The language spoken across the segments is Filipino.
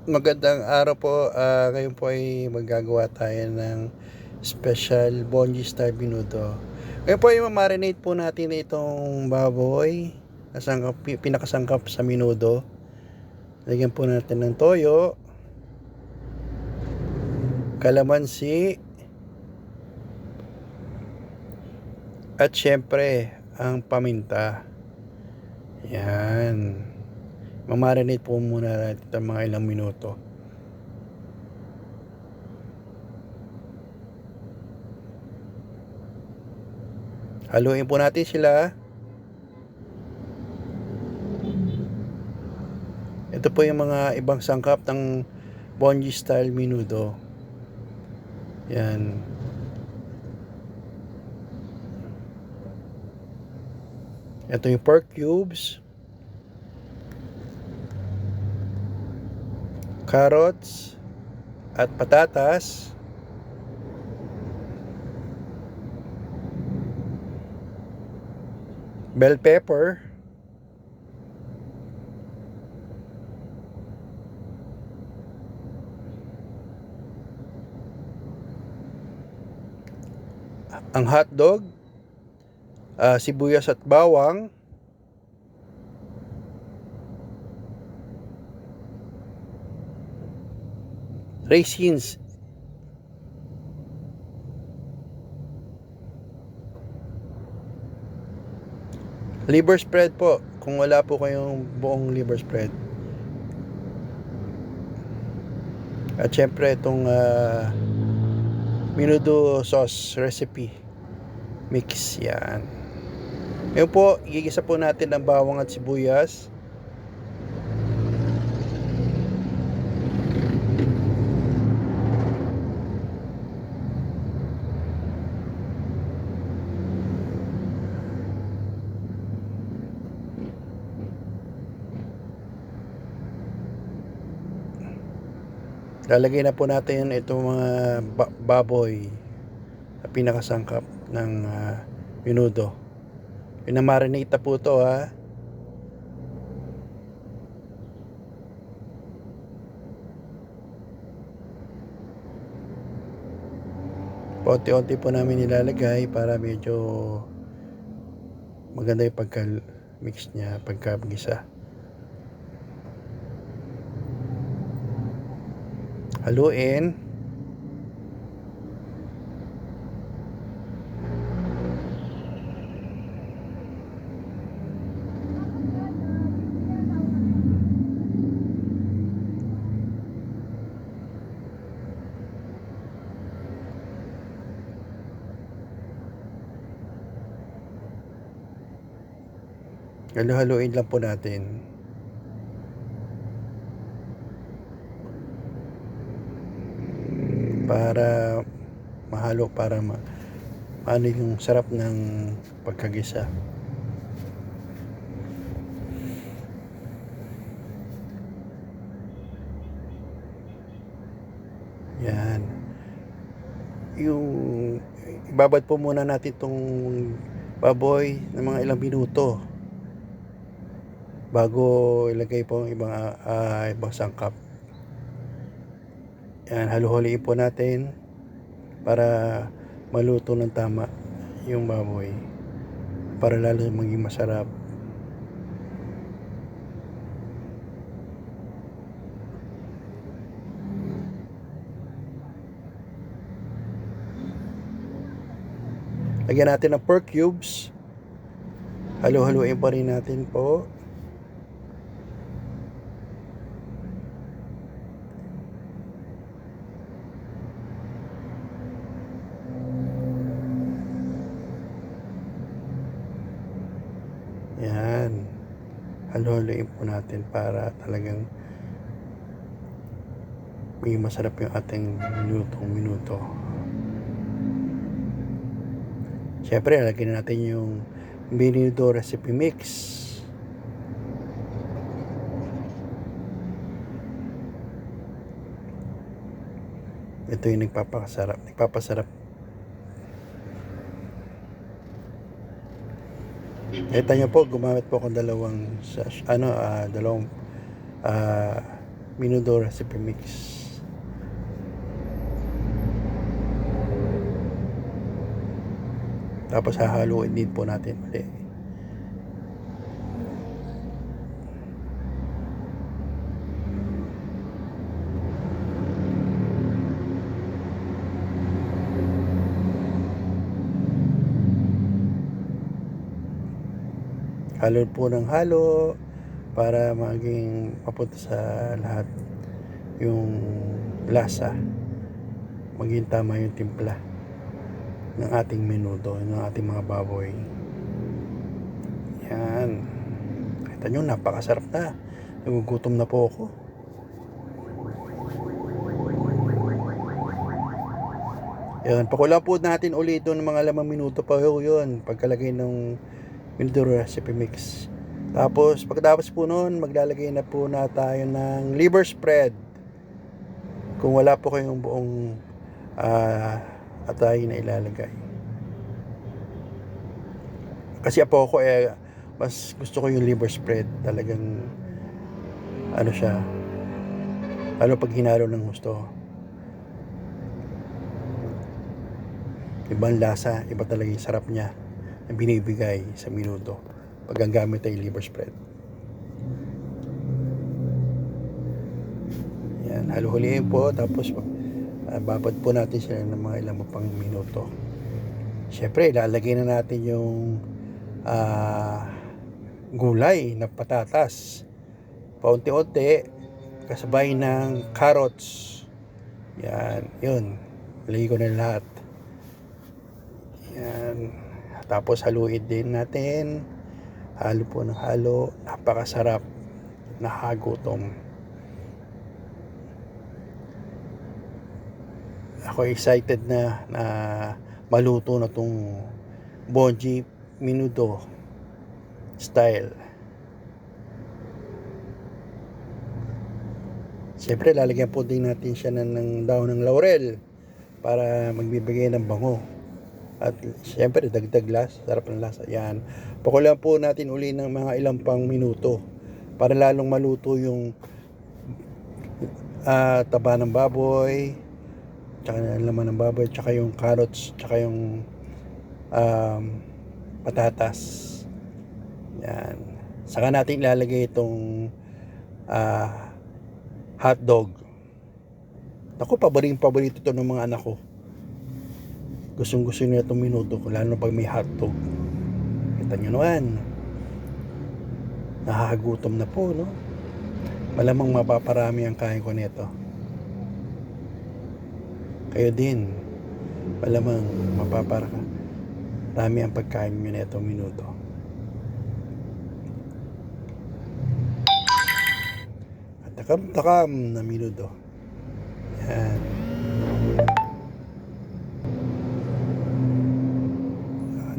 Magandang araw po. Ngayon po ay maggagawa tayo ng special Bonji style minuto. Ngayon po ay mamarinate po natin itong baboy na pinakasangkap sa minuto. Lagyan po natin ng toyo, kalamansi, at syempre ang paminta. Yan. Mamarinate po muna natin itong mga ilang minuto. Haluin po natin sila. Ito po yung mga ibang sangkap ng Bonji style minuto. Yan. Ito yung pork cubes, carrots at patatas, bell pepper, ang hotdog, sibuyas at bawang, raisins, liver spread po kung wala po kayong buong liver spread, at syempre itong menudo sauce recipe mix. Yan. Ngayon po igigisa po natin ang bawang at sibuyas. Lalagay na po natin itong mga baboy na pinakasangkap ng menudo. Pinamarinate na po ito, ha. Paunti-unti po namin nilalagay para medyo maganda yung pagka-mix niya, pagka-gisa. Haluin. Halu-haluin lang po natin. Para mahalo, para ano yung sarap ng pagkagisa. Yan. Yung ibabad po muna natin itong baboy ng mga ilang minuto bago ilagay po ang ibang sangkap. Yan, halu-haluin po natin para maluto ng tama yung baboy, para lalo maging masarap. Lagyan natin ng pork cubes. Halu-haluin pa rin natin po. Yan. Halu-haluin po natin para talagang may masarap yung ating minuto. Siyempre, lagyan natin yung menudo recipe mix. Ito yung nagpapasarap. Kita nyo po, gumamit po akong dalawang Menudo recipe mix. Tapos hahaluin din po natin ulit. Halo po ng halo para maging papunta sa lahat yung lasa, maging tama yung timpla ng ating menudo, ng ating mga baboy. Yan, kita nyo, napakasarap na. Nagugutom na po ako. Yan, pakulang po natin ulit ng mga 5 minuto pa yun pagkalagay ng menudo recipe mix. Tapos pagkatapos po noon, maglalagay na po na tayo ng liver spread. Kung wala po kayong buong atay na ilalagay. Kasi po ako mas gusto ko yung liver spread. Talagang ano siya, lalo pag hinalo ng gusto. Ibang lasa, iba talaga yung sarap niya na binibigay sa menudo pag ang gamit ay liver spread. Yan, haluhuliin po, tapos babad po natin sila ng mga ilang pang minuto. Siyempre, ilalagay na natin yung gulay na patatas paunti-unti kasabay ng carrots. Yan, yun, lagay ko na lahat. Yan, tapos haluin din natin, halo po ng halo. Napakasarap, nakagutom. Ako excited na maluto na tong Bonji Menudo style. Siyempre, lalagyan po din natin siya ng daon ng laurel para magbibigay ng bango. At siyempre, dagdag lasa, sarap ng lasa. Yan, pakulang po natin uli ng mga ilang pang minuto para lalong maluto yung taba ng baboy, tsaka laman ng baboy, tsaka yung carrots, tsaka yung patatas. Yan, saka natin ilalagay itong hotdog. Ako, paborito to ng mga anak ko. Gusto nila itong menudo ko, lalo pag may hotdog. Kita nyo naman, nakakagutom na po, no? Malamang mapaparami ang kain ko nito. Kayo din, malamang mapaparami ang pagkain nyo nito menudo. At takam na menudo. Yan.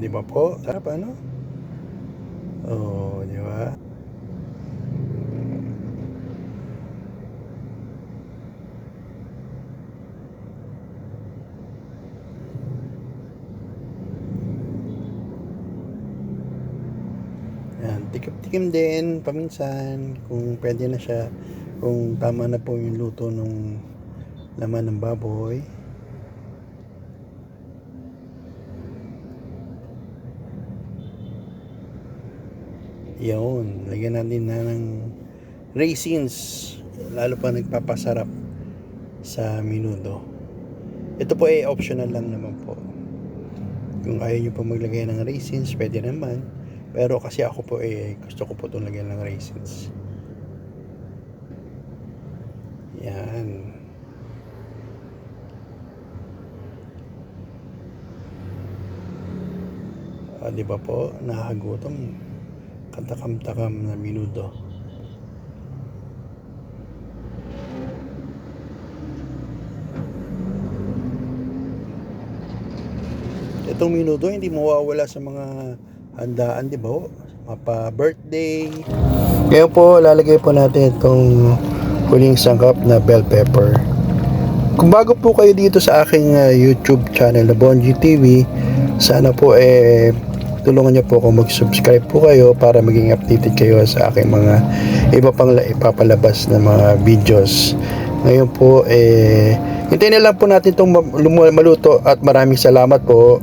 Di ba po? Sarap, ano? Oh, di ba? Yan, tikim din paminsan kung pwede na siya, kung tama na po yung luto ng laman ng baboy. Yun, lagyan natin na ng raisins, lalo pa nagpapasarap sa menudo. Ito po ay optional lang naman po. Kung ayaw nyo po maglagay ng raisins, pwede naman. Pero kasi ako po gusto ko po itong lagyan ng raisins. Yan. Di ba po, nakakagutom. Katakam-takam na menudo. Itong menudo hindi mawawala sa mga handaan, di ba? Mapa-birthday. Ngayon po, lalagay po natin itong huling sangkap na bell pepper. Kung bago po kayo dito sa aking YouTube channel na Bonji TV, sana po tulungan niyo po ako mag-subscribe po kayo para maging updated kayo sa aking mga iba pang ipapalabas na mga videos. Ngayon po, hintayin na lang po natin itong maluto at maraming salamat po.